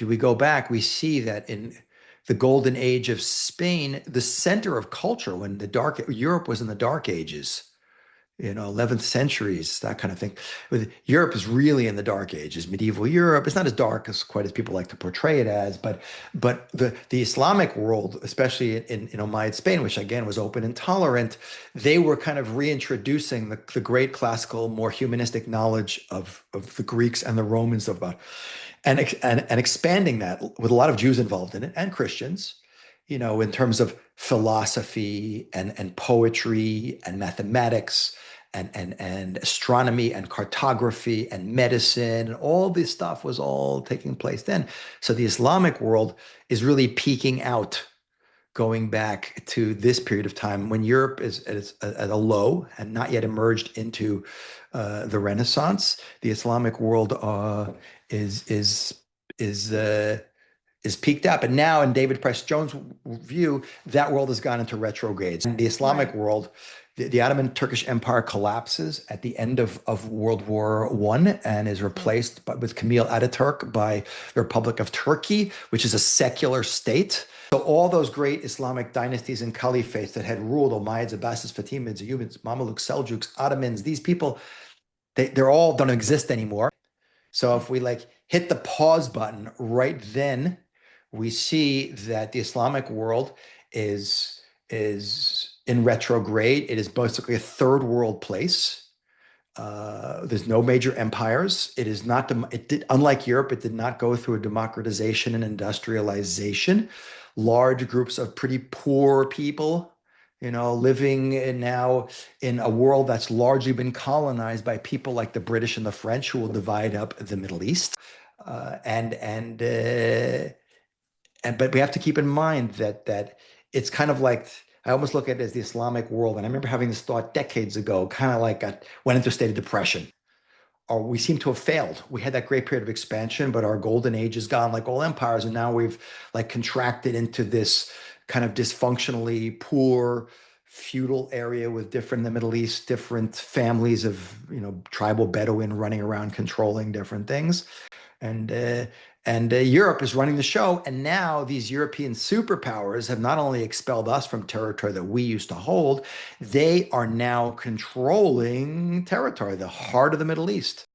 we go back, we see that in the golden age of Spain, the center of culture when the dark Europe was in the Dark Ages, 11th centuries, that kind of thing. Europe is really in the Dark Ages, medieval Europe. It's not as dark as quite as people like to portray it as, but the Islamic world, especially in Umayyad Spain, which again was open and tolerant, they were kind of reintroducing the great classical, more humanistic knowledge of the Greeks and the Romans about and expanding that with a lot of Jews involved in it and Christians, in terms of philosophy and poetry and mathematics and astronomy and cartography and medicine and all this stuff was all taking place then. So the Islamic world is really peaking out, going back to this period of time when Europe is at a low and not yet emerged into the Renaissance. The Islamic world is is is uh, is peaked out. But now, in David Price Jones' view, that world has gone into retrogrades. In the Islamic Right. world, the Ottoman Turkish Empire collapses at the end of World War I and is Mm. replaced with Kemal Ataturk by the Republic of Turkey, which is a secular state. So all those great Islamic dynasties and caliphates that had ruled, Umayyads, Abbasids, Fatimids, Ayyubids, Mamluks, Seljuks, Ottomans, these people, they're all don't exist anymore. So if we like hit the pause button right then, we see that the Islamic world is in retrograde. It is basically a third world place. There's no major empires. It is not. It did, unlike Europe, it did not go through a democratization and industrialization. Large groups of pretty poor people, living now in a world that's largely been colonized by people like the British and the French, who will divide up the Middle East. And but we have to keep in mind that it's kind of like I almost look at it as the Islamic world. And I remember having this thought decades ago, kind of like went into a state of depression. Or we seem to have failed. We had that great period of expansion, but our golden age is gone, like all empires, and now we've like contracted into this kind of dysfunctionally poor feudal area with different in the Middle East, different families of tribal Bedouin running around controlling different things and Europe is running the show. And now these European superpowers have not only expelled us from territory that we used to hold, they are now controlling territory, the heart of the Middle East.